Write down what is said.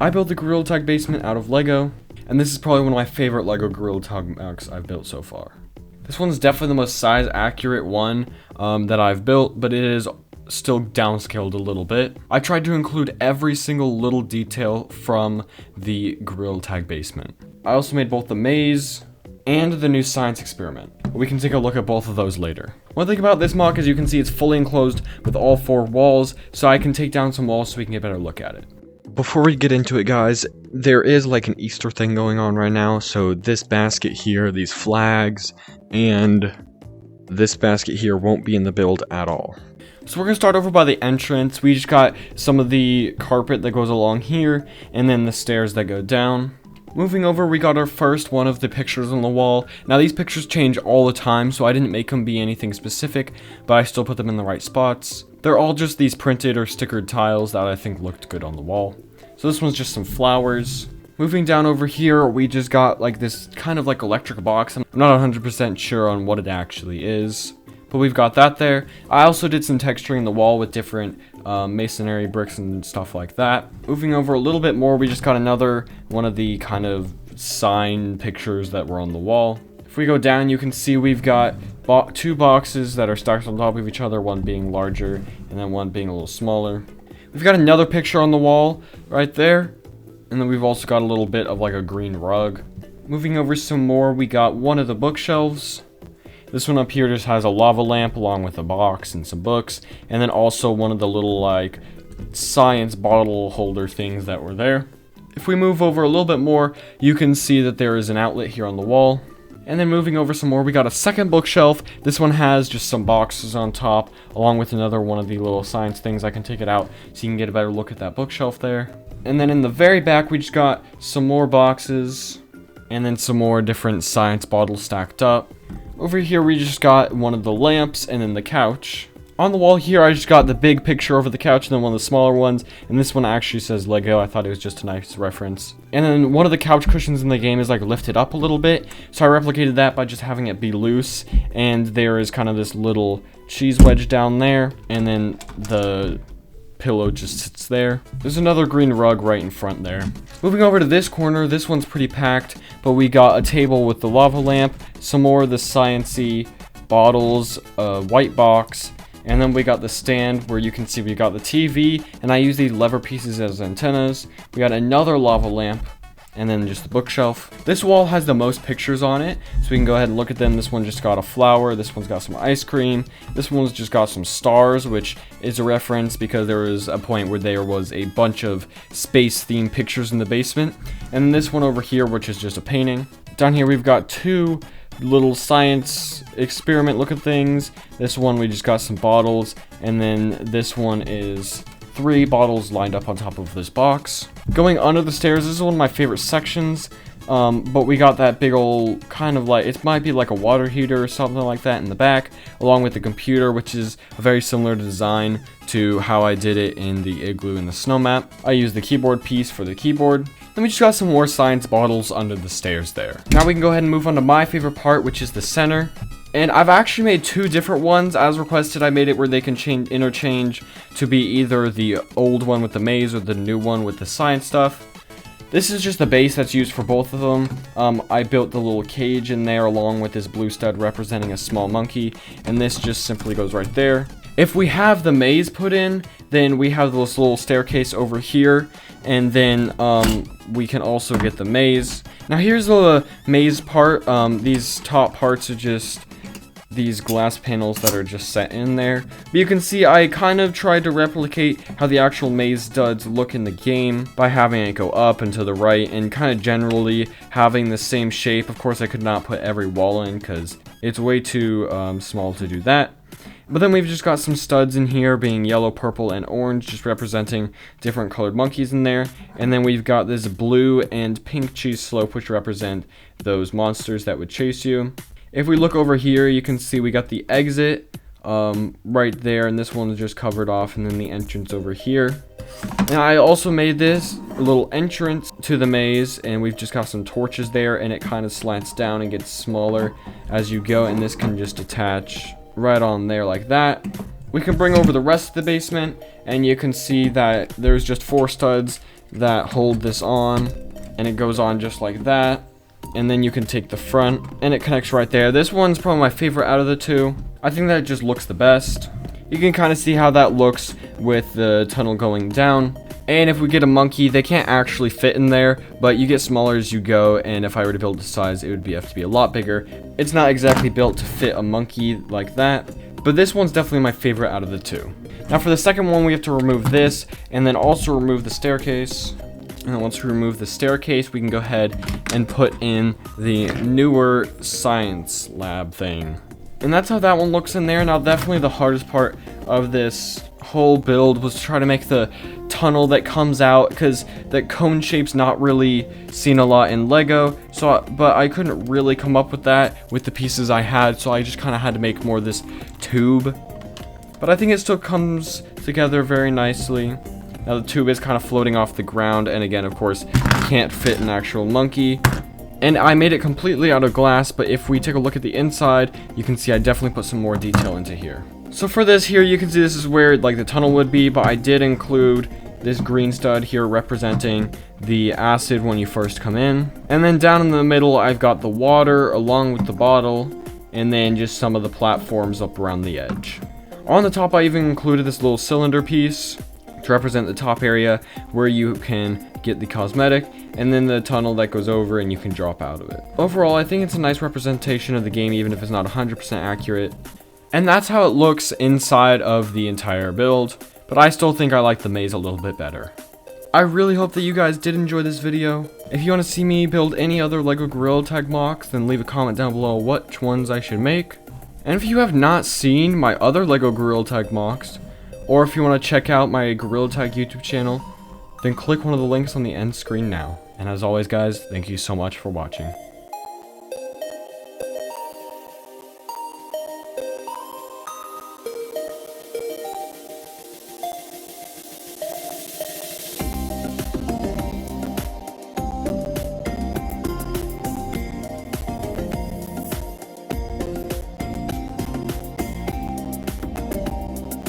I built the Gorilla Tag basement out of Lego, and this is probably one of my favorite Lego Gorilla Tag mechs I've built so far. This one's definitely the most size accurate one that I've built, but it is still downscaled a little bit. I tried to include every single little detail from the Gorilla Tag basement. I also made both the maze and the new science experiment. We can take a look at both of those later. One thing about this mock is you can see it's fully enclosed with all 4 walls, so I can take down some walls so we can get a better look at it. Before we get into it, guys, there is like an Easter thing going on right now, so this basket here, these flags, and this basket here won't be in the build at all. So we're going to start over by the entrance. We just got some of the carpet that goes along here, and then the stairs that go down. Moving over, we got our first one of the pictures on the wall. Now these pictures change all the time, so I didn't make them be anything specific, but I still put them in the right spots. They're all just these printed or stickered tiles that I think looked good on the wall. So this one's just some flowers. Moving down over here, we just got like this kind of like electric box. I'm not 100% sure on what it actually is, but we've got that there. I also did some texturing the wall with different masonry bricks and stuff like that. Moving over a little bit more, we just got another one of the kind of sign pictures that were on the wall. If we go down, you can see we've got 2 boxes that are stacked on top of each other, one being larger and then one being a little smaller. We've got another picture on the wall right there, and then we've also got a little bit of like a green rug. Moving over some more, we got one of the bookshelves. This one up here just has a lava lamp along with a box and some books, and then also one of the little like science bottle holder things that were there. If we move over a little bit more, you can see that there is an outlet here on the wall. And then moving over some more, we got a second bookshelf. This one has just some boxes on top, along with another one of the little science things. I can take it out so you can get a better look at that bookshelf there. And then in the very back, we just got some more boxes, and then some more different science bottles stacked up. Over here, we just got one of the lamps, and then the couch. On the wall here, I just got the big picture over the couch, and then one of the smaller ones, and this one actually says Lego. I thought it was just a nice reference. And then one of the couch cushions in the game is like lifted up a little bit, so I replicated that by just having it be loose, and there is kind of this little cheese wedge down there, and then the pillow just sits there. There's another green rug right in front there. Moving over to this corner, this one's pretty packed, but we got a table with the lava lamp, some more of the science-y bottles, a white box, and then we got the stand where you can see we got the TV, and I use these lever pieces as antennas. We got another lava lamp, and then just the bookshelf. This wall has the most pictures on it, so we can go ahead and look at them. This one just got a flower, this one's got some ice cream, this one's just got some stars, which is a reference because there was a point where there was a bunch of space-themed pictures in the basement. And this one over here, which is just a painting. Down here we've got 2 little science experiment looking things. This one we just got some bottles, and then this one is 3 bottles lined up on top of this box. Going under the stairs, this is one of my favorite sections, but we got that big old kind of like, it might be like a water heater or something like that in the back, along with the computer, which is a very similar design to how I did it in the igloo and the snow map. I used the keyboard piece for the keyboard. Then we just got some more science bottles under the stairs there. Now we can go ahead and move on to my favorite part, which is the center. And I've actually made 2 different ones as requested. I made it where they can interchange to be either the old one with the maze or the new one with the science stuff. This is just the base that's used for both of them. I built the little cage in there along with this blue stud representing a small monkey, and this just simply goes right there. If we have the maze put in, then we have this little staircase over here, and then we can also get the maze. Now here's the maze part. These top parts are just these glass panels that are just set in there. But you can see I kind of tried to replicate how the actual maze studs look in the game by having it go up and to the right and kind of generally having the same shape. Of course, I could not put every wall in because it's way too small to do that. But then we've just got some studs in here being yellow, purple, and orange, just representing different colored monkeys in there. And then we've got this blue and pink cheese slope, which represent those monsters that would chase you. If we look over here, you can see we got the exit right there, and this one is just covered off, and then the entrance over here. And I also made this little entrance to the maze, and we've just got some torches there, and it kind of slants down and gets smaller as you go, and this can just attach right on there like that. We can bring over the rest of the basement, and you can see that there's just 4 studs that hold this on, and it goes on just like that. And then you can take the front, and it connects right there. This one's probably my favorite out of the two. I think that it just looks the best. You can kind of see how that looks with the tunnel going down. And if we get a monkey, they can't actually fit in there, but you get smaller as you go, and if I were to build this size, it would have to be a lot bigger. It's not exactly built to fit a monkey like that, but this one's definitely my favorite out of the two. Now for the second one, we have to remove this, and then also remove the staircase. And then once we remove the staircase, we can go ahead and put in the newer science lab thing. And that's how that one looks in there. Now definitely the hardest part of this whole build was to try to make the tunnel that comes out, because the cone shape's not really seen a lot in Lego, but I couldn't really come up with that with the pieces I had, so I just kind of had to make more of this tube. But I think it still comes together very nicely. Now the tube is kind of floating off the ground, and again, of course, can't fit an actual monkey. And I made it completely out of glass, but if we take a look at the inside, you can see I definitely put some more detail into here. So for this here, you can see this is where like the tunnel would be, but I did include this green stud here representing the acid when you first come in. And then down in the middle, I've got the water along with the bottle, and then just some of the platforms up around the edge. On the top, I even included this little cylinder piece to represent the top area where you can get the cosmetic, and then the tunnel that goes over and you can drop out of it. Overall, I think it's a nice representation of the game, even if it's not 100% accurate. And that's how it looks inside of the entire build, but I still think I like the maze a little bit better. I really hope that you guys did enjoy this video. If you want to see me build any other LEGO Gorilla Tag MOCs, then leave a comment down below which ones I should make. And if you have not seen my other LEGO Gorilla Tag MOCs, or if you want to check out my Gorilla Tag YouTube channel, then click one of the links on the end screen now. And as always guys, thank you so much for watching.